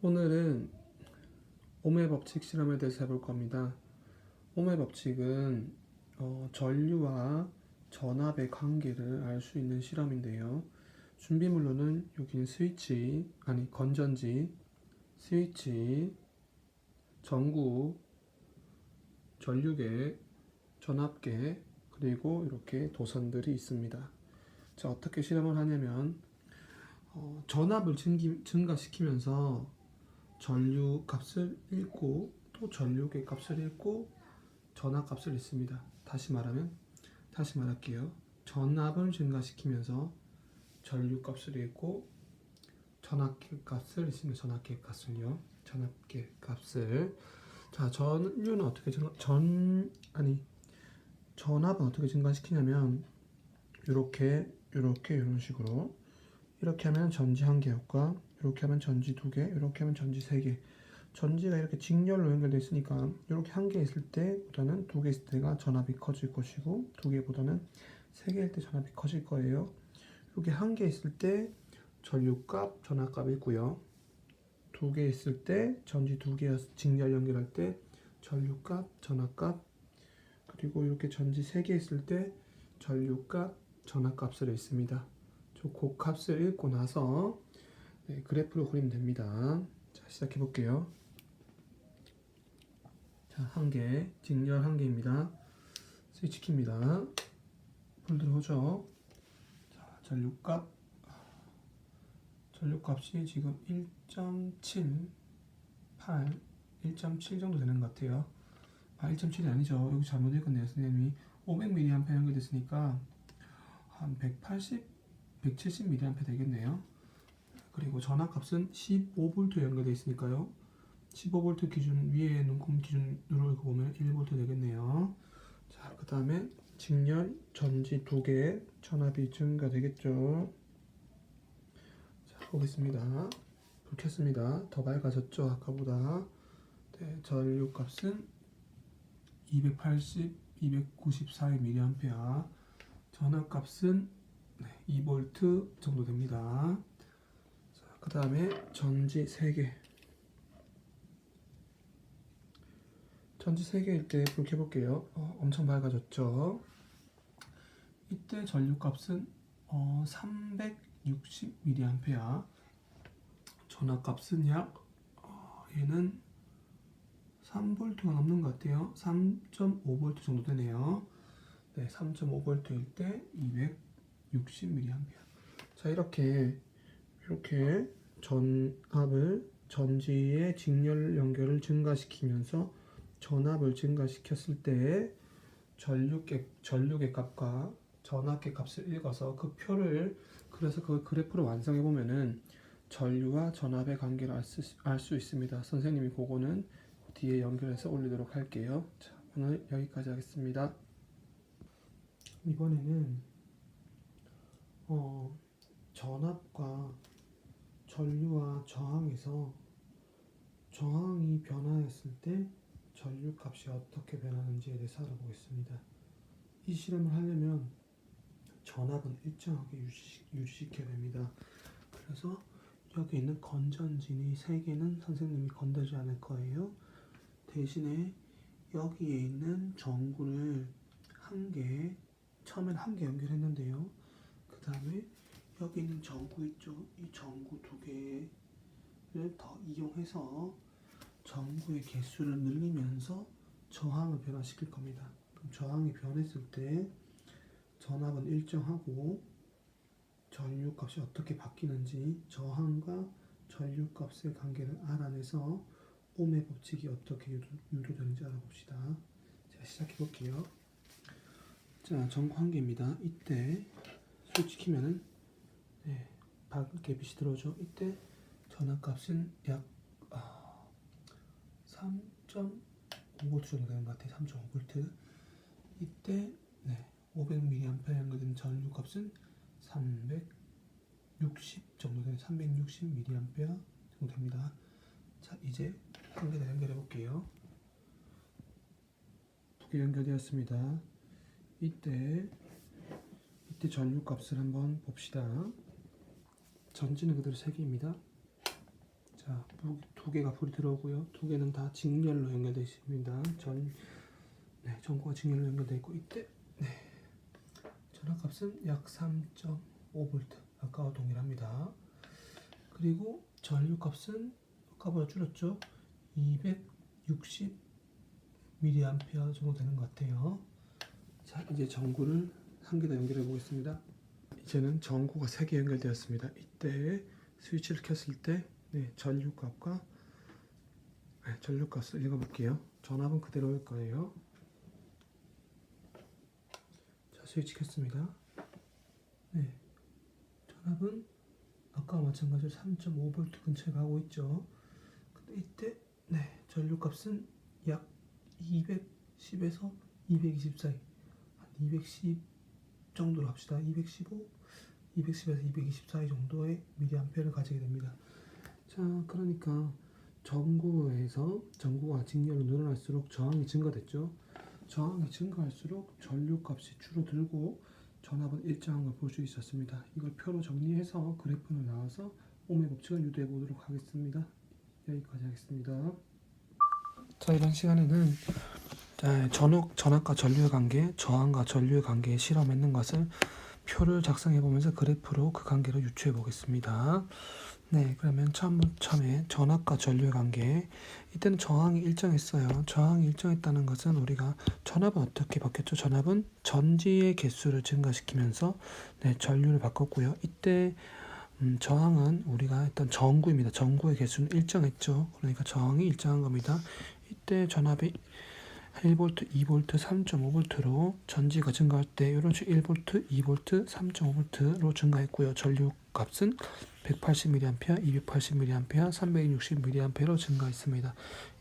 오늘은 옴의 법칙 실험에 대해서 해볼 겁니다. 옴의 법칙은 전류와 전압의 관계를 알 수 있는 실험인데요. 준비물로는 여기는 건전지, 스위치, 전구, 전류계, 전압계, 그리고 이렇게 도선들이 있습니다. 자, 어떻게 실험을 하냐면 전압을 증가시키면서 전류 값을 읽고 또 전류계 값을 읽고 전압 값을 읽습니다. 다시 말할게요. 전압을 증가시키면서 전류 값을 읽고 전압계 값을 읽습니다. 전압계 값을. 자, 전압은 어떻게 증가시키냐면 이렇게 이런 식으로 이렇게 하면 전지 한 개 효과, 이렇게 하면 전지 두 개, 이렇게 하면 전지 세 개. 전지가 이렇게 직렬로 연결되어 있으니까 이렇게 한 개 있을 때보다는 두 개 있을 때가 전압이 커질 것이고, 두 개보다는 세 개일 때 전압이 커질 거예요. 이렇게 한 개 있을 때 전류값, 전압값이 있고요. 두 개 있을 때 전지 두 개 직렬 연결할 때 전류값, 전압값, 그리고 이렇게 전지 세 개 있을 때 전류값, 전압값을 읽습니다. 그 값을 읽고 나서 그래프로 그리면 됩니다. 자, 시작해 볼게요. 자, 한 개, 직렬 한 개입니다. 스위치 킵니다. 불 들어오죠. 자, 전류값이 지금 1.78, 1.7 정도 되는 것 같아요. 1.7이 아니죠. 여기 잘못 읽었네요, 선생님이. 500mA 연결됐으니까 한 170mA 되겠네요. 그리고 전압값은 15V 연결되어 있으니까요. 15V 기준, 위에 눈금 기준으로 보면 1V 되겠네요. 자, 그 다음에 직렬 전지 두 개 전압이 증가되겠죠. 자, 보겠습니다. 불 켰습니다. 더 밝아졌죠, 아까보다. 네, 전류값은 280, 294mA. 전압값은 2V 정도 됩니다. 그 다음에 전지 3개. 전지 3개일 때 불 켜볼게요. 엄청 밝아졌죠. 이때 전류값은 360mA. 전압값은 약 얘는 3V가 넘는 것 같아요. 3.5V 정도 되네요. 네, 3.5V일 때 260mA. 자, 이렇게 전압을 전지의 직렬 연결을 증가시키면서 전압을 증가시켰을 때 전류계 값과 전압계 값을 읽어서 그 표를 그래서 그 그래프를 완성해 보면은 전류와 전압의 관계를 알 수 있습니다. 선생님이 그거는 뒤에 연결해서 올리도록 할게요. 자, 오늘 여기까지 하겠습니다. 이번에는 전압과 전류와 저항에서 저항이 변화했을 때 전류값이 어떻게 변하는지에 대해서 알아보겠습니다. 이 실험을 하려면 전압은 일정하게 유지시켜야 됩니다. 그래서 여기 있는 건전지니 3개는 선생님이 건들지 않을 거예요. 대신에 여기에 있는 전구를 처음엔 한 개 연결했는데요. 그 다음에 여기 있는 전구 있죠? 이 전구 두 개를 더 이용해서 전구의 개수를 늘리면서 저항을 변화시킬 겁니다. 그럼 저항이 변했을 때 전압은 일정하고 전류값이 어떻게 바뀌는지 저항과 전류값의 관계를 알아내서 옴의 법칙이 어떻게 유도되는지 알아봅시다. 자, 시작해 볼게요. 자, 전구 한 개입니다. 이때 스위치 키면은 밝게 빛이 들어오죠. 이때 전압값은 약 3.5V 정도 되는 것 같아요. 3.5V. 이때 500mA 연결된 전류값은 360 정도 되는 360mA 정도 됩니다. 자, 이제 한 개 더 연결해 볼게요. 두 개 연결되었습니다. 이때 전류값을 한번 봅시다. 전지는 그대로 3개입니다. 자, 두 개가 불이 들어오고요. 두 개는 다 직렬로 연결되어 있습니다. 전구가 직렬로 연결되어 있고 이때 전압값은 약 3.5V 아까와 동일합니다. 그리고 전류값은 아까보다 줄였죠. 260mA 정도 되는 것 같아요. 자, 이제 전구를 한 개 더 연결해 보겠습니다. 이제는 전구가 3개 연결되었습니다. 이때 스위치를 켰을 때 전류값과 전류값을 읽어볼게요. 전압은 그대로일 거예요. 자, 스위치 켰습니다. 전압은 아까와 마찬가지로 3.5V 근처에 가고 있죠. 근데 이때 전류값은 약 210에서 220 사이, 한 210 정도로 합시다. 210에서 220 사이 정도의 미리암페어를 가지게 됩니다. 자, 그러니까 전구가 직렬로 늘어날수록 저항이 증가됐죠. 저항이 증가할수록 전류값이 줄어들고 전압은 일정한 걸 볼 수 있었습니다. 이걸 표로 정리해서 그래프로 나와서 옴의 법칙을 유도해 보도록 하겠습니다. 여기까지 하겠습니다. 자, 이번 시간에는 전압과 전류의 관계, 저항과 전류의 관계에 실험했는 것을 표를 작성해 보면서 그래프로 그 관계를 유추해 보겠습니다. 그러면 처음에 전압과 전류의 관계. 이때는 저항이 일정했어요. 저항이 일정했다는 것은 우리가 전압은 어떻게 바뀌었죠? 전압은 전지의 개수를 증가시키면서 전류를 바꿨고요. 이때 저항은 우리가 했던 전구입니다. 전구의 개수는 일정했죠. 그러니까 저항이 일정한 겁니다. 이때 전압이 1V, 2V, 3.5V로 전지가 증가할 때 이런 식으로 1V, 2V, 3.5V로 증가했고요. 전류 값은 180mA, 280mA, 360mA로 증가했습니다.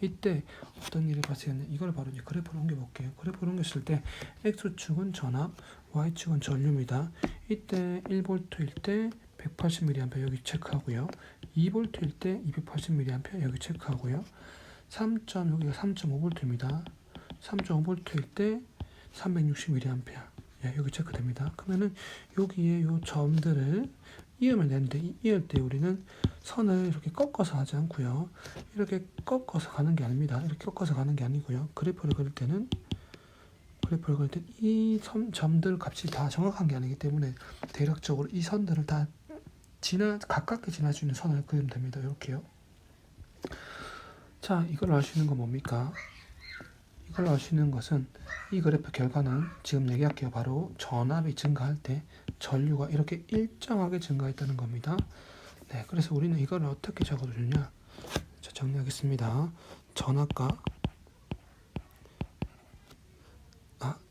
이때 어떤 일이 발생했냐? 이걸 바로 이제 그래프로 옮겨볼게요. 그래프로 옮겼을 때 X축은 전압, Y축은 전류입니다. 이때 1V일 때 180mA 여기 체크하고요. 2V일 때 280mA 여기 체크하고요. 여기가 3.5V입니다. 3.5V일 때 360mA 여기 체크됩니다. 그러면은 여기에 요 점들을 이으면 되는데 이을 때 우리는 선을 이렇게 꺾어서 하지 않고요. 이렇게 꺾어서 가는 게 아닙니다. 이렇게 꺾어서 가는 게 아니고요. 그래프를 그릴 때 이 점들 값이 다 정확한 게 아니기 때문에 대략적으로 이 선들을 다 가깝게 지날 수 있는 선을 그리면 됩니다. 이렇게요. 자, 이걸 알 수 있는 건 뭡니까? 이걸 알 수 있는 것은 이 그래프 결과는 지금 얘기할게요. 바로 전압이 증가할 때 전류가 이렇게 일정하게 증가했다는 겁니다. 그래서 우리는 이걸 어떻게 적어주냐? 자, 정리하겠습니다. 전압과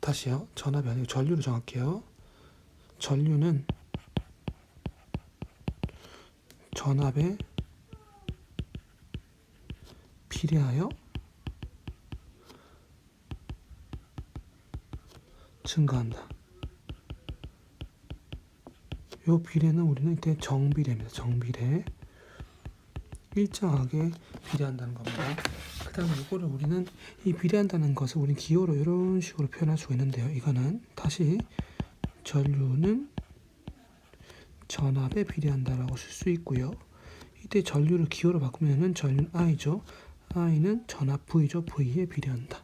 다시요. 전압이 아니고 전류를 정할게요. 전류는 전압에 비례하여 증가한다. 요 비례는 우리는 이때 정비례입니다. 정비례. 일정하게 비례한다는 겁니다. 그 다음에 이거를 우리는 이 비례한다는 것을 우리는 기호로 이런 식으로 표현할 수가 있는데요. 이거는 다시 전류는 전압에 비례한다라고 쓸 수 있고요. 이때 전류를 기호로 바꾸면은 전류는 I죠. I는 전압 V죠. V에 비례한다.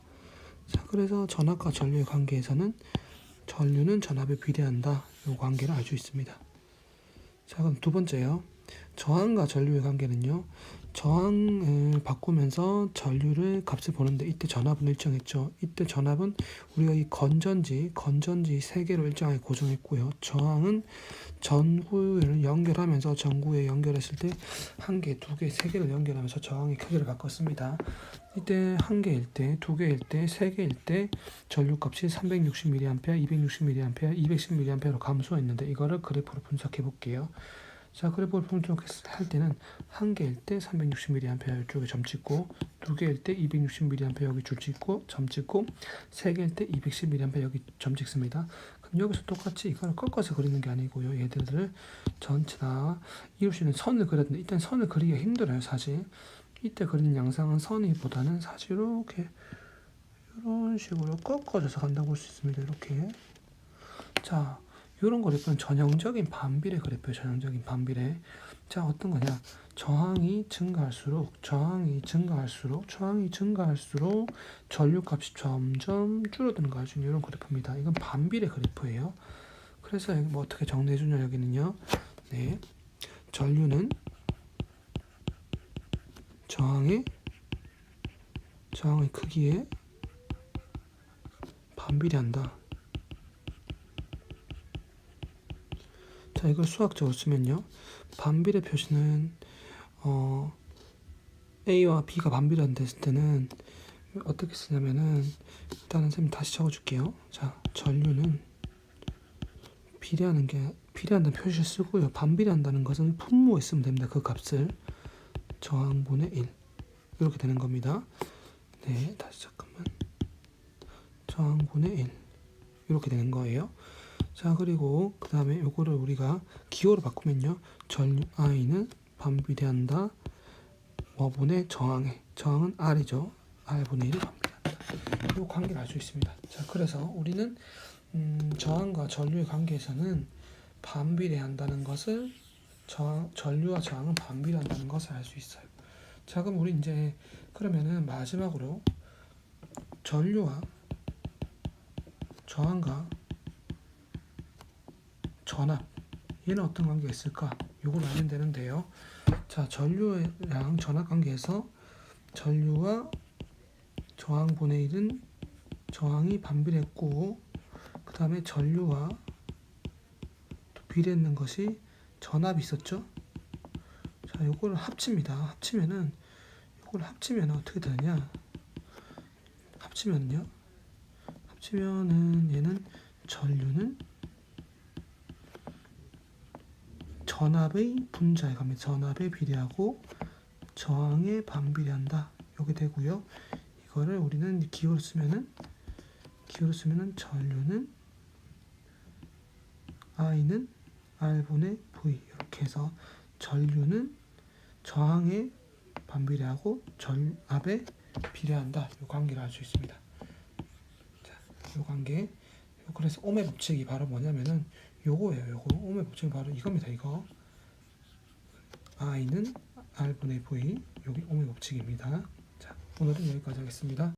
자, 그래서 전압과 전류의 관계에서는 전류는 전압에 비례한다. 이 관계를 알 수 있습니다. 자, 그럼 두 번째요. 저항과 전류의 관계는요. 저항을 바꾸면서 전류를 값을 보는데 이때 전압은 일정했죠. 이때 전압은 우리가 이 건전지 3개로 일정하게 고정했고요. 저항은 전구를 연결하면서 전구에 연결했을 때 1개, 2개, 3개를 연결하면서 저항의 크기를 바꿨습니다. 이때 1개일 때, 2개일 때, 3개일 때 전류값이 360mA, 260mA, 210mA로 감소했는데 이거를 그래프로 분석해 볼게요. 자, 그래프를 분석할 때는 1개일 때 360mA 이쪽에 점 찍고 2개일 때 260mA 여기 줄 찍고 점 찍고 3개일 때 210mA 여기 점 찍습니다. 그럼 여기서 똑같이 이걸 꺾어서 그리는 게 아니고요. 얘들을 전체 다 이룰 수 있는 선을 그렸는데 일단 선을 그리기가 힘들어요. 사실 이때 그리는 양상은 선이보다는 사실 이렇게 이런 식으로 꺾어져서 간다고 볼 수 있습니다. 이렇게. 자, 이런 그래프는 전형적인 반비례 그래프예요. 전형적인 반비례. 자, 어떤 거냐? 저항이 증가할수록 전류값이 점점 줄어드는 거 아주 이런 그래프입니다. 이건 반비례 그래프예요. 그래서 여기 뭐 어떻게 정리해주냐 여기는요. 네, 전류는 저항의 크기에 반비례한다. 자, 이걸 수학적으로 쓰면요. 반비례 표시는 A와 B가 반비례한다 했을 때는 어떻게 쓰냐면은 일단은 선생님 다시 적어줄게요. 자, 전류는 비례한다는 표시를 쓰고요. 반비례한다는 것은 분모에 쓰면 됩니다. 그 값을 저항분의 1 이렇게 되는 겁니다. 네, 다시 잠깐만. 저항분의 1 이렇게 되는 거예요. 자, 그리고 그 다음에 요거를 우리가 기호로 바꾸면요. 전류 I는 반비례한다. 뭐분의 저항은 R이죠. R분의 1이 반비례한다. 이 관계를 알 수 있습니다. 자, 그래서 우리는 저항과 전류의 관계에서는 반비례한다는 것을 전류와 저항은 반비례한다는 것을 알 수 있어요. 자, 그럼 우리 이제 그러면은 마지막으로 전류와 저항과 전압 얘는 어떤 관계가 있을까? 요걸 알면 되는데요. 자, 전류랑 전압 관계에서 전류와 저항분의 1은 저항이 반비례했고 그 다음에 전류와 또 비례했는 것이 전압이 있었죠. 자, 요거를 합칩니다. 요걸 합치면 어떻게 되느냐? 합치면은 얘는 전류는 전압의 분자에 갑니다. 전압에 비례하고 저항에 반비례한다. 요게 되고요. 이거를 우리는 기호로 쓰면은 전류는 I는 R분의 V 이렇게 해서 전류는 저항에 반비례하고 전압에 비례한다. 이 관계를 알 수 있습니다. 자, 이 관계. 그래서 옴의 법칙이 바로 뭐냐면은 요거예요. 옴의 법칙은 바로 이겁니다. 이거 I는 R분의 V 여기 옴의 법칙입니다. 자, 오늘은 여기까지 하겠습니다.